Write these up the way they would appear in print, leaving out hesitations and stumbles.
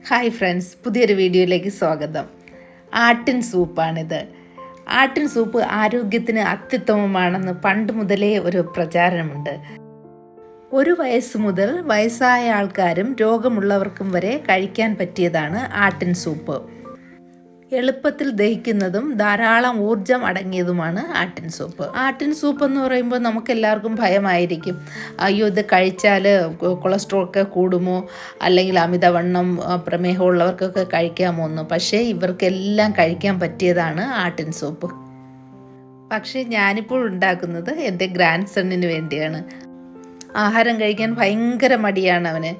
Hi friends, പുതിയൊരു വീഡിയോയിലേക്ക് സ്വാഗതം. ആട്ടിൻ സൂപ്പാണിത്. ആട്ടിൻ സൂപ്പ് ആരോഗ്യത്തിന് അത്യുത്തമമാണെന്ന് പണ്ട് മുതലേ ഒരു പ്രചാരണമുണ്ട്. 1 വയസ്സ് മുതൽ വയസ്സായ ആൾക്കാരും രോഗമുള്ളവർക്കും വരെ കഴിക്കാൻ പറ്റിയതാണ് ആട്ടിൻ സൂപ്പ്. എളുപ്പത്തിൽ ദഹിക്കുന്നതും ധാരാളം ഊർജം അടങ്ങിയതുമാണ് ആട്ടിൻ സൂപ്പ്. ആട്ടിൻ സൂപ്പ് എന്ന് പറയുമ്പോൾ നമുക്കെല്ലാവർക്കും ഭയമായിരിക്കും. അയ്യോ, ഇത് കഴിച്ചാൽ കൊളസ്ട്രോൾ ഒക്കെ കൂടുമോ, അല്ലെങ്കിൽ അമിതവണ്ണം പ്രമേഹമുള്ളവർക്കൊക്കെ കഴിക്കാമോ എന്ന്. പക്ഷേ ഇവർക്കെല്ലാം കഴിക്കാൻ പറ്റിയതാണ് ആട്ടിൻ സൂപ്പ്. പക്ഷേ ഞാനിപ്പോൾ ഉണ്ടാക്കുന്നത് എൻ്റെ ഗ്രാൻഡ് സണ്ണിന് വേണ്ടിയാണ്. ആഹാരം കഴിക്കാൻ ഭയങ്കര മടിയാണ് അവന്.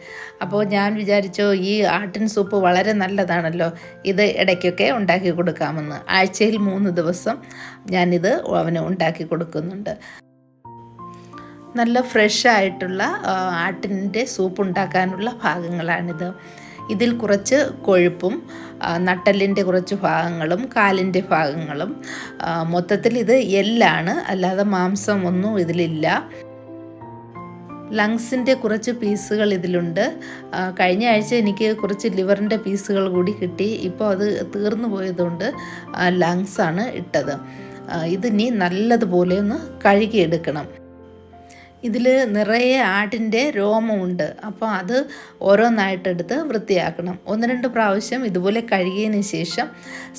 അപ്പോൾ ഞാൻ വിചാരിച്ചു, ഈ ആട്ടിൻ സൂപ്പ് വളരെ നല്ലതാണല്ലോ, ഇത് ഇടയ്ക്കൊക്കെ ഉണ്ടാക്കി കൊടുക്കാമെന്ന്. ആഴ്ചയിൽ 3 ദിവസം ഞാനിത് അവന് ഉണ്ടാക്കി കൊടുക്കുന്നുണ്ട്. നല്ല ഫ്രഷ് ആയിട്ടുള്ള ആട്ടിൻ്റെ സൂപ്പ് ഉണ്ടാക്കാനുള്ള ഭാഗങ്ങളാണിത്. ഇതിൽ കുറച്ച് കൊഴുപ്പും നട്ടെല്ലിൻ്റെ കുറച്ച് ഭാഗങ്ങളും കാലിൻ്റെ ഭാഗങ്ങളും, മൊത്തത്തിൽ ഇത് എല്ലാണ്, അല്ലാതെ മാംസം ഒന്നും ഇതിലില്ല. ലങ്സിൻ്റെ കുറച്ച് പീസുകൾ ഇതിലുണ്ട്. കഴിഞ്ഞ ആഴ്ച എനിക്ക് കുറച്ച് ലിവറിൻ്റെ പീസുകൾ കൂടി കിട്ടി. ഇപ്പോൾ അത് തീർന്നു പോയതുകൊണ്ട് ലങ്സാണ് ഇട്ടത്. ഇതിനി നല്ലതുപോലെ ഒന്ന് കഴുകിയെടുക്കണം. ഇതിൽ നിറയെ ആടിൻ്റെ രോമമുണ്ട്. അപ്പോൾ അത് ഓരോന്നായിട്ടെടുത്ത് വൃത്തിയാക്കണം. 1-2 പ്രാവശ്യം ഇതുപോലെ കഴുകിയതിന് ശേഷം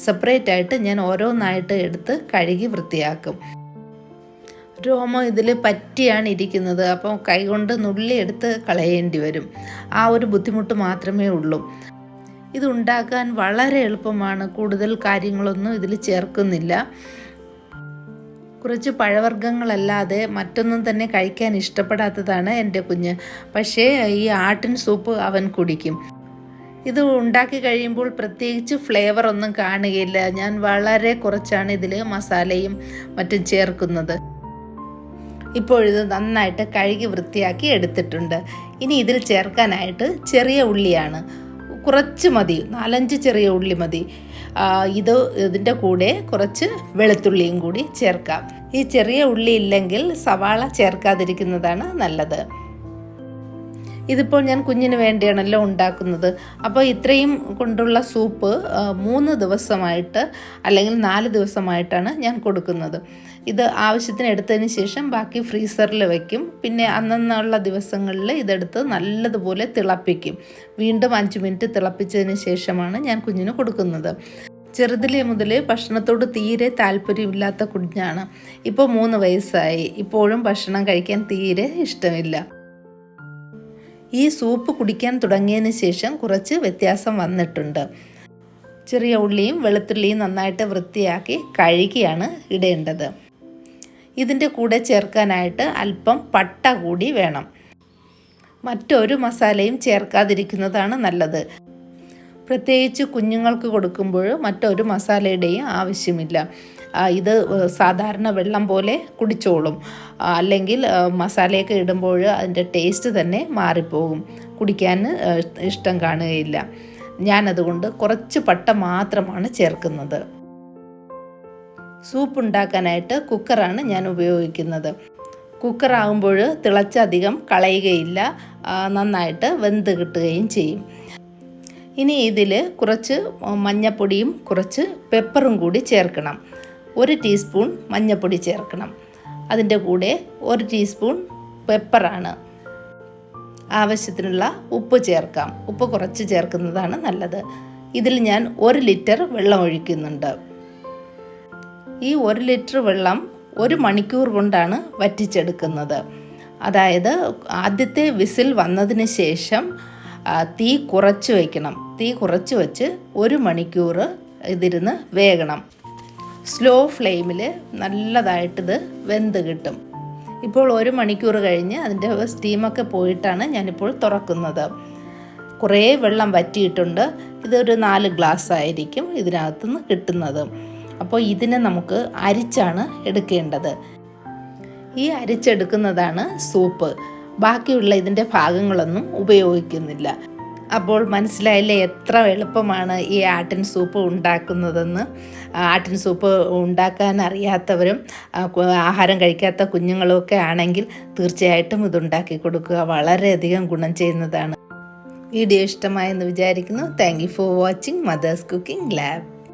സെപ്പറേറ്റ് ആയിട്ട് ഞാൻ ഓരോന്നായിട്ട് എടുത്ത് കഴുകി വൃത്തിയാക്കും. രോമം ഇതിൽ പറ്റിയാണ് ഇരിക്കുന്നത്. അപ്പം കൈകൊണ്ട് നുള്ളി എടുത്ത് കളയേണ്ടി വരും. ആ ഒരു ബുദ്ധിമുട്ട് മാത്രമേ ഉള്ളൂ. ഇത് ഉണ്ടാക്കാൻ വളരെ എളുപ്പമാണ്. കൂടുതൽ കാര്യങ്ങളൊന്നും ഇതിൽ ചേർക്കുന്നില്ല. കുറച്ച് പഴവർഗ്ഗങ്ങളല്ലാതെ മറ്റൊന്നും തന്നെ കഴിക്കാൻ ഇഷ്ടപ്പെടാത്തതാണ് എൻ്റെ കുഞ്ഞ്. പക്ഷേ ഈ ആട്ടിൻ സൂപ്പ് അവൻ കുടിക്കും. ഇത് ഉണ്ടാക്കി കഴിയുമ്പോൾ പ്രത്യേകിച്ച് ഫ്ലേവർ ഒന്നും കാണുകയില്ല. ഞാൻ വളരെ കുറച്ചാണ് ഇതിൽ മസാലയും മറ്റും ചേർക്കുന്നത്. ഇപ്പോഴിത് നന്നായിട്ട് കഴുകി വൃത്തിയാക്കി എടുത്തിട്ടുണ്ട്. ഇനി ഇതിൽ ചേർക്കാനായിട്ട് ചെറിയ ഉള്ളിയാണ്. കുറച്ച് മതി, 4-5 ചെറിയ ഉള്ളി മതി. ഇതിൻ്റെ കൂടെ കുറച്ച് വെളുത്തുള്ളിയും കൂടി ചേർക്കാം. ഈ ചെറിയ ഉള്ളി ഇല്ലെങ്കിൽ സവാള ചേർക്കാതിരിക്കുന്നതാണ് നല്ലത്. ഇതിപ്പോൾ ഞാൻ കുഞ്ഞിന് വേണ്ടിയാണല്ലോ ഉണ്ടാക്കുന്നത്. അപ്പോൾ ഇത്രയും കൊണ്ടുള്ള സൂപ്പ് 3 ദിവസമായിട്ട് അല്ലെങ്കിൽ 4 ദിവസമായിട്ടാണ് ഞാൻ കൊടുക്കുന്നത്. ഇത് ആവശ്യത്തിന് എടുത്തതിന് ശേഷം ബാക്കി ഫ്രീസറിൽ വയ്ക്കും. പിന്നെ അന്നുള്ള ദിവസങ്ങളിൽ ഇതെടുത്ത് നല്ലതുപോലെ തിളപ്പിക്കും. വീണ്ടും 5 മിനിറ്റ് തിളപ്പിച്ചതിന് ശേഷമാണ് ഞാൻ കുഞ്ഞിന് കൊടുക്കുന്നത്. ചെറുതിലേ മുതൽ ഭക്ഷണത്തോട് തീരെ താല്പര്യമില്ലാത്ത കുഞ്ഞാണ്. ഇപ്പോൾ 3 വയസ്സായി. ഇപ്പോഴും ഭക്ഷണം കഴിക്കാൻ തീരെ ഇഷ്ടമില്ല. ഈ സൂപ്പ് കുടിക്കാൻ തുടങ്ങിയതിന് ശേഷം കുറച്ച് വ്യത്യാസം വന്നിട്ടുണ്ട്. ചെറിയ ഉള്ളിയും വെളുത്തുള്ളിയും നന്നായിട്ട് വൃത്തിയാക്കി കഴുകിയാണ് ഇടേണ്ടത്. ഇതിൻ്റെ കൂടെ ചേർക്കാനായിട്ട് അല്പം പട്ട കൂടി വേണം. മറ്റൊരു മസാലയും ചേർക്കാതിരിക്കുന്നതാണ് നല്ലത്. പ്രത്യേകിച്ച് കുഞ്ഞുങ്ങൾക്ക് കൊടുക്കുമ്പോൾ മറ്റൊരു മസാലയുടെയും ആവശ്യമില്ല. ഇത് സാധാരണ വെള്ളം പോലെ കുടിച്ചോളും. അല്ലെങ്കിൽ മസാലയൊക്കെ ഇടുമ്പോൾ അതിൻ്റെ ടേസ്റ്റ് തന്നെ മാറിപ്പോകും. കുടിക്കാൻ ഇഷ്ടം കാണുകയില്ല. ഞാനതുകൊണ്ട് കുറച്ച് പട്ട മാത്രമാണ് ചേർക്കുന്നത്. സൂപ്പ് ഉണ്ടാക്കാനായിട്ട് കുക്കറാണ് ഞാൻ ഉപയോഗിക്കുന്നത്. കുക്കറാകുമ്പോൾ തിളച്ചധികം കളയുകയില്ല, നന്നായിട്ട് വെന്ത് കിട്ടുകയും ചെയ്യും. ഇനി ഇതിൽ കുറച്ച് മഞ്ഞൾപ്പൊടിയും കുറച്ച് പെപ്പറും കൂടി ചേർക്കണം. 1 ടീസ്പൂൺ മഞ്ഞൾപ്പൊടി ചേർക്കണം. അതിൻ്റെ കൂടെ 1 ടീസ്പൂൺ പെപ്പറാണ്. ആവശ്യത്തിനുള്ള ഉപ്പ് ചേർക്കാം. ഉപ്പ് കുറച്ച് ചേർക്കുന്നതാണ് നല്ലത്. ഇതിൽ ഞാൻ 1 ലിറ്റർ വെള്ളം ഒഴിക്കുന്നുണ്ട്. ഈ 1 ലിറ്റർ വെള്ളം 1 മണിക്കൂർ കൊണ്ടാണ് വറ്റിച്ചെടുക്കുന്നത്. അതായത് ആദ്യത്തെ വിസിൽ വന്നതിന് ശേഷം തീ കുറച്ച് വയ്ക്കണം. തീ കുറച്ച് വെച്ച് 1 മണിക്കൂർ ഇതിരുന്ന് വേകണം. സ്ലോ ഫ്ലെയിമിൽ നല്ലതായിട്ടിത് വെന്ത് കിട്ടും. ഇപ്പോൾ 1 മണിക്കൂർ കഴിഞ്ഞ് അതിൻ്റെ സ്റ്റീമൊക്കെ പോയിട്ടാണ് ഞാനിപ്പോൾ തുറക്കുന്നത്. കുറേ വെള്ളം വറ്റിയിട്ടുണ്ട്. ഇതൊരു 4 ഗ്ലാസ് ആയിരിക്കും ഇതിനകത്തുനിന്ന് കിട്ടുന്നത്. അപ്പോൾ ഇതിനെ നമുക്ക് അരിച്ചാണ് എടുക്കേണ്ടത്. ഈ അരിച്ചെടുക്കുന്നതാണ് സൂപ്പ്. ബാക്കിയുള്ള ഇതിൻ്റെ ഭാഗങ്ങളൊന്നും ഉപയോഗിക്കുന്നില്ല. അപ്പോൾ മനസ്സിലായില്ലേ എത്ര എളുപ്പമാണ് ഈ ആട്ടിൻ സൂപ്പ് ഉണ്ടാക്കുന്നതെന്ന്. ആട്ടിൻ സൂപ്പ് ഉണ്ടാക്കാൻ അറിയാത്തവരും ആഹാരം കഴിക്കാത്ത കുഞ്ഞുങ്ങളുമൊക്കെ ആണെങ്കിൽ തീർച്ചയായിട്ടും ഇതുണ്ടാക്കി കൊടുക്കുക. വളരെയധികം ഗുണം ചെയ്യുന്നതാണ്. വീഡിയോ ഇഷ്ടമായെന്ന് വിചാരിക്കുന്നു. Thank you for watching mother's cooking lab.